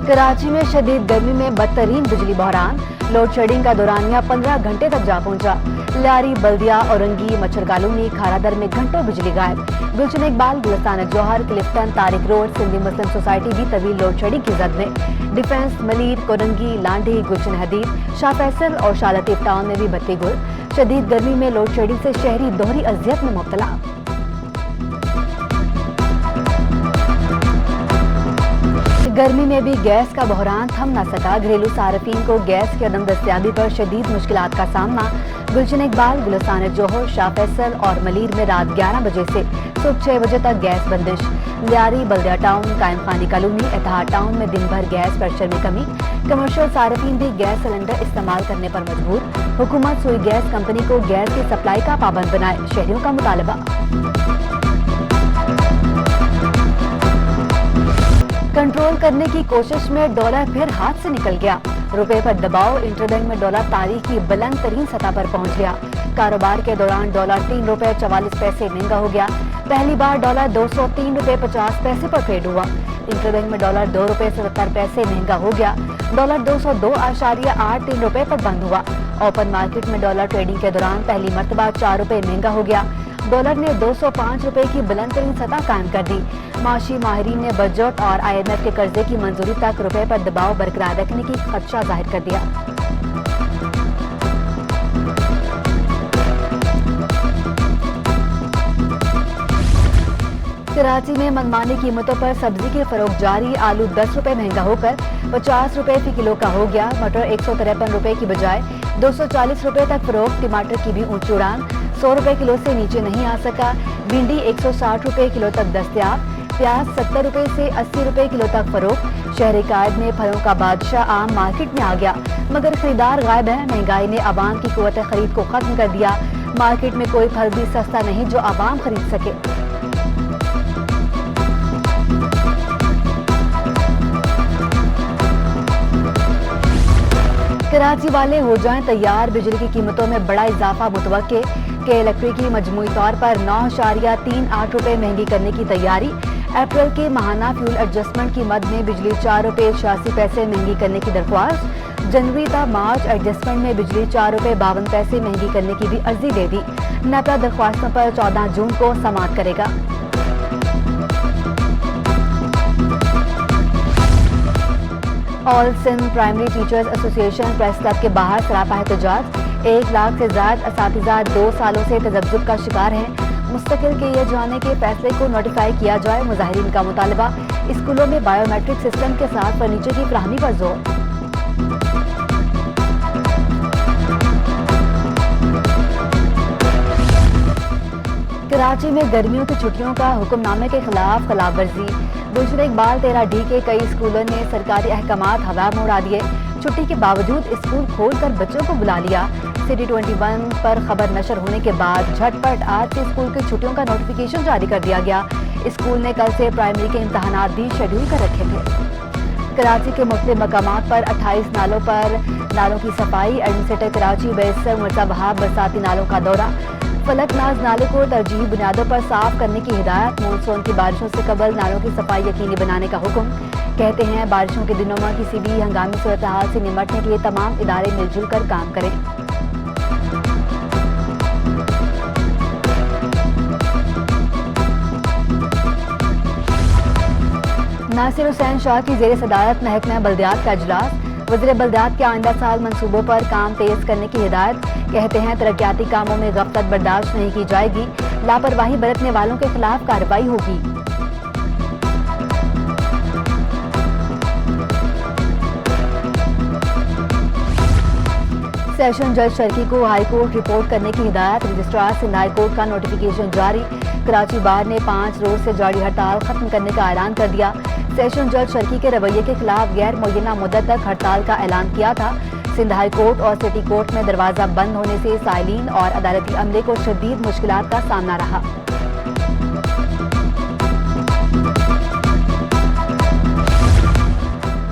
कराची में शदीद गर्मी में बदतरीन बिजली बहरान, लोड शेडिंग का दौरानिया 15 घंटे तक जा पहुंचा। लियारी, बल्दिया, औरंगी, मच्छर कॉलोनी, खारादर में घंटों बिजली गायब। गुलशन इकबाल, गुलिस्तान जौहर, क्लिफ्टन, तारिक रोड, सिंधी मुस्लिम सोसाइटी भी तवील लोड शेडिंग की जद में। डिफेंस, मलीर, कोरंगी, लांढी, गुलशन हदीद, शाह फैसल और शाह लतीफ टाउन में भी बत्ती गुल। शदीद गर्मी में लोड शेडिंग से शहरी दोहरी अजियत में मुब्तला। गर्मी में भी गैस का बहरान थम न सका। घरेलू सार्फिन को गैस की अदम दस्तयाबी पर शदीद मुश्किलात का सामना। गुलशन इकबाल, गुलिस्तान जौहर, शाह फैसल और मलीर में रात 11 बजे से सुबह 6 बजे तक गैस बंदिश। लियारी, बल्दिया टाउन, कायम खानी कॉलोनी, इत्तेहाद टाउन में दिन भर गैस प्रेशर में कमी। कमर्शियल सार्फिन भी गैस सिलेंडर इस्तेमाल करने पर मजबूर। हुकूमत सुई गैस कंपनी को गैस की सप्लाई का पाबंद बनाए, शहरियों का मुतालबा। कंट्रोल करने की कोशिश में डॉलर फिर हाथ से निकल गया। रुपए पर दबाव, इंटरबैंक में डॉलर तारीख की बुलंद तरीन सतह पर पहुंच गया। कारोबार के दौरान डॉलर 3 रुपए 44 पैसे महंगा हो गया। पहली बार डॉलर 203 रुपए 50 पैसे पर ट्रेड हुआ। इंटरबैंक में डॉलर 2 रुपए 77 पैसे महंगा हो गया। डॉलर 202.83 रुपए पर बंद हुआ। ओपन मार्केट में डॉलर ट्रेडिंग के दौरान पहली मरतबा 4 रुपए महंगा हो गया। डॉलर ने 205 रुपए की बुलंद तरीन सतह कायम कर दी। माशी माहिरीन ने बजट और IMF के कर्जे की मंजूरी तक रुपए पर दबाव बरकरार रखने की खदशा जाहिर कर दिया। कराची में मनमानी कीमतों पर सब्जी की फरोख्त जारी। आलू 10 रुपए महंगा होकर 50 रुपए फी किलो का हो गया। मटर 153 रुपए की बजाय 240 रुपए तक फरोख्त। टमाटर की भी ऊंची उड़ान, 100 रुपए किलो से नीचे नहीं आ सका। भिंडी 160 रुपए किलो तक दस्तयाब। प्याज 70 रुपए से 80 रुपए किलो तक फरोख्त। शहरी कायद में फलों का बादशाह आम मार्केट में आ गया, मगर खरीदार गायब है। महंगाई ने आवाम की कुव्वत खरीद को खत्म कर दिया। मार्केट में कोई फल भी सस्ता नहीं जो आवाम खरीद सके। कराची वाले हो जाएं तैयार, बिजली की कीमतों में बड़ा इजाफा मुतवक्के। के इलेक्ट्रिक की मजमूई तौर पर 9.38 रुपए महंगी करने की तैयारी। अप्रैल के माहाना फ्यूल एडजस्टमेंट की मद में बिजली 4 रुपए 86 पैसे महंगी करने की दरख्वास्त। जनवरी तक मार्च एडजस्टमेंट में बिजली 4 रुपए 52 पैसे महंगी करने की भी अर्जी दे दी। नपा दरख्वास्तों पर 14 जून को समाअत करेगा। All Sindh primary teachers association press club के बाहर सरापा एहतजाज। 1 लाख से ज्यादा असातिज़ा 2 सालों से तज़ब्ज़ुब का शिकार हैं। मुस्तकिल के ये जाने के फैसले को नोटिफाई किया जाए। मुजाहिरीन का मुतालबा। स्कूलों में बायोमेट्रिक सिस्टम के साथ फर्नीचर की फराहमी पर जोर। कराची में गर्मियों की छुट्टियों का हुक्मनामे के खिलाफ खिलाफवर्जी। गुलशन इकबाल 13D के कई स्कूलों ने सरकारी अहकामात हवा में उड़ा दिए। छुट्टी के बावजूद स्कूल खोलकर बच्चों को बुला लिया। सिटी 21 पर खबर नशर होने के बाद झटपट आज से स्कूल की छुट्टियों का नोटिफिकेशन जारी कर दिया गया। स्कूल ने कल से प्राइमरी के इम्तहानात भी शेड्यूल कर रखे थे। कराची के मुख्तलिफ मकामात पर 28 नालों की सफाई। एडमिनिस्ट्रेटर कराची बैरिस्टर मिर्जा वहाब बरसाती नालों का दौरा। फलक नाज नाले को तरजीही बुनियादों पर साफ करने की हिदायत। मानसून की बारिशों से कबल नालों की सफाई यकीनी बनाने का हुक्म। कहते हैं बारिशों के दिनों में किसी भी हंगामी सूरत हाल से निमटने के लिए तमाम इदारे मिलजुल कर काम करें। नासिर हुसैन शाह की जेर सदारत महकमा बल्दियात का इजलास। वज़ीर बल्दियात के आइंदा साल मंसूबों पर काम तेज करने की हिदायत। कहते हैं तरक्याती कामों में गफलत बर्दाश्त नहीं की जाएगी। लापरवाही बरतने वालों के खिलाफ कार्रवाई होगी। सेशन जज शर्की को हाईकोर्ट रिपोर्ट करने की हिदायत। रजिस्ट्रार सिंध हाई कोर्ट का नोटिफिकेशन जारी। कराची बार ने 5 रोज से जारी हड़ताल खत्म करने का ऐलान कर दिया। सेशन जज शर्की के रवैये के खिलाफ गैर मुअय्यना मुद्दत तक हड़ताल का ऐलान किया था। सिंध हाई कोर्ट और सिटी कोर्ट में दरवाजा बंद होने से साइलिन और अदालती अमले को शदीद मुश्किलात का सामना रहा।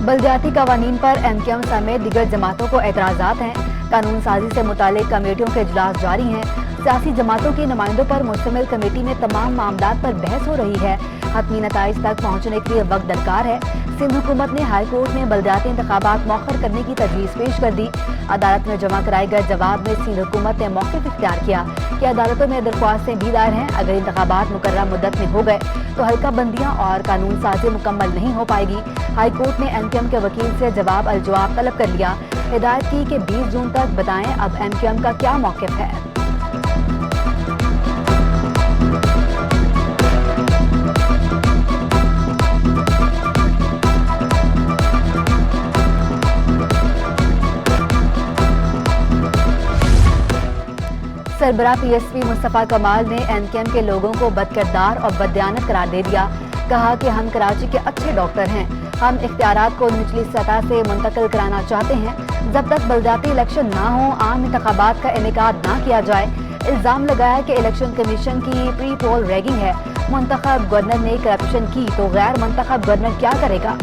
बल्दियाती कवानीन पर MKM समेत दीगर जमातों को एतराज़ात हैं। कानून साजी से मुतालिक कमेटियों के इजलास जारी हैं। सियासी जमातों के नुमाइंदों पर मुश्तमिल कमेटी में तमाम मामलात पर बहस हो रही है। हतमी नताइज तक पहुँचने के लिए वक्त दरकार है। सिंध हुकूमत ने हाई कोर्ट में बलदियाती इंतखाबात मौखर करने की तजवीज़ पेश कर दी। अदालत में जमा कराए गए जवाब में सिंध हुकूमत ने मौक़िफ़ इख्तियार किया कि अदालतों में दरख्वास्तें भी दायर हैं। अगर इंतखाबात मुकर्ररा मुद्दत में हो गए तो हल्का बंदियाँ और कानून साजी मुकम्मल नहीं हो पाएगी। हाई कोर्ट ने MQM के वकील से जवाब अल-जवाब तलब कर लिया। हिदायत की कि 20 जून तक बताएं अब MQM का क्या मौक़िफ़ है। सरबराह PSP मुस्तफ़ा कमाल ने MQM के लोगों को बदकिरदार और बददियानत करार दे दिया। कहा कि हम कराची के अच्छे डॉक्टर हैं, हम इख्तियारात को निचली सतह से मुंतकिल कराना चाहते हैं। जब तक बलदियाती इलेक्शन ना हो आम इंतखाबात का इनेकाद ना किया जाए। इल्ज़ाम लगाया कि इलेक्शन कमीशन की प्री पोल रैगिंग है। मुंतखब गवर्नर ने करप्शन की तो गैर मुंतखब गवर्नर क्या करेगा।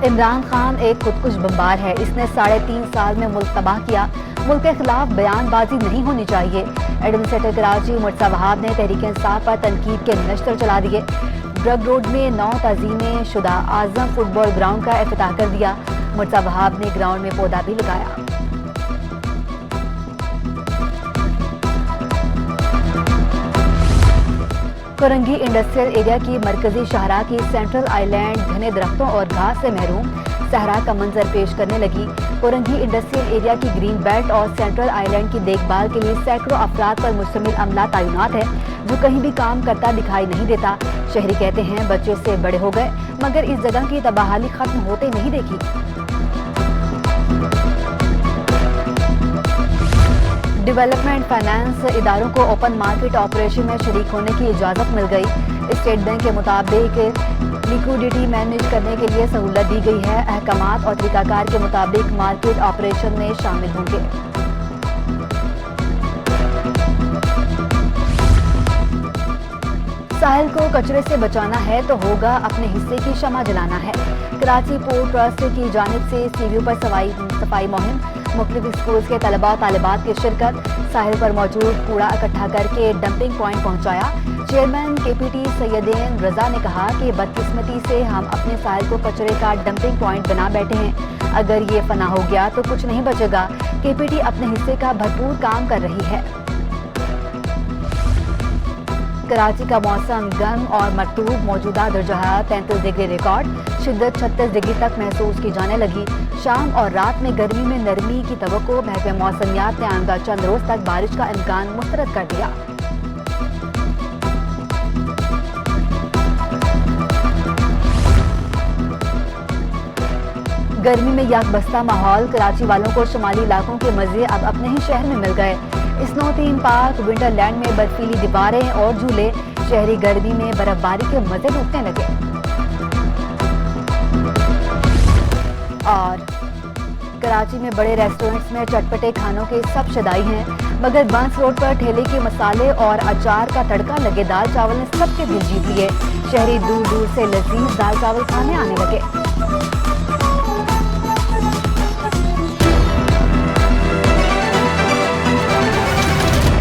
इमरान खान एक खुदकुश बमबार है। इसने 3.5 साल में मुल्क तबाह किया। मुल्क के खिलाफ बयानबाजी नहीं होनी चाहिए। एडमिनिस्ट्रेटर कराची मुर्तज़ा वहाब ने तहरीक इंसाफ पर तनकीद के नश्तर चला दिए। ड्रग रोड में 9 तज़ीम शुदा आज़म फुटबॉल ग्राउंड का इफ्तिताह कर दिया। मुर्तज़ा वहाब ने ग्राउंड में पौधा भी लगाया। कोरंगी इंडस्ट्रियल एरिया की मरकजी शाहराह की सेंट्रल आइलैंड घने दरख्तों और घास से महरूम सहरा का मंजर पेश करने लगी। कोरंगी इंडस्ट्रियल एरिया की ग्रीन बेल्ट और सेंट्रल आइलैंड की देखभाल के लिए सैकड़ों अफराद पर मुश्तमिल अमला तैनात है, जो कहीं भी काम करता दिखाई नहीं देता। शहरी कहते हैं बच्चे से बड़े हो गए, मगर इस जगह की तबाहाली खत्म होते नहीं देखी। डेवलपमेंट फाइनेंस इदारों को ओपन मार्केट ऑपरेशन में शरीक होने की इजाज़त मिल गई। स्टेट बैंक के मुताबिक लिक्विडिटी मैनेज करने के लिए सहूलत दी गई है। अहकामात और तरीकाकार के मुताबिक मार्केट ऑपरेशन में शामिल होंगे। साहिल को कचरे से बचाना है तो होगा अपने हिस्से की शमा जलाना है। कराची पोर्ट ट्रस्ट की जानिब से सीवीओ पर सफाई मुहिम, मुख्तलिफ स्कूल के तलबा और तालिबात की शिरकत। साहिल पर मौजूद कूड़ा इकट्ठा करके डंपिंग पॉइंट पहुंचाया। चेयरमैन KPT सैयदीन रजा ने कहा कि बदकिस्मती से हम अपने साहिल को कचरे का डंपिंग पॉइंट बना बैठे हैं। अगर ये फना हो गया तो कुछ नहीं बचेगा। KPT अपने हिस्से का भरपूर काम कर रही है। कराची का मौसम गर्म और मरतूब, मौजूदा दर्जा 33 डिग्री रिकॉर्ड, शिद्दत 36 डिग्री तक महसूस की जाने लगी। शाम और रात में गर्मी में नरमी की तवक्को। महकमे मौसमियात ने आइंदा चंद रोज तक बारिश का इम्कान मुस्तरद कर दिया। गर्मी में यकबस्ता माहौल। कराची वालों को शुमाली इलाकों के मजे अब अपने ही शहर में मिल गए। स्नो थीम पार्क, विंटरलैंड में बर्फीली दीवारें और झूले। शहरी गर्मी में बर्फबारी के मजे लूटने लगे। और कराची में बड़े रेस्टोरेंट्स में चटपटे खानों के सब शदाई हैं, मगर बंस रोड पर ठेले के मसाले और अचार का तड़का लगे दाल चावल ने सबके दिल जीत लिए। शहरी दूर दूर से लजीज दाल चावल खाने आने लगे।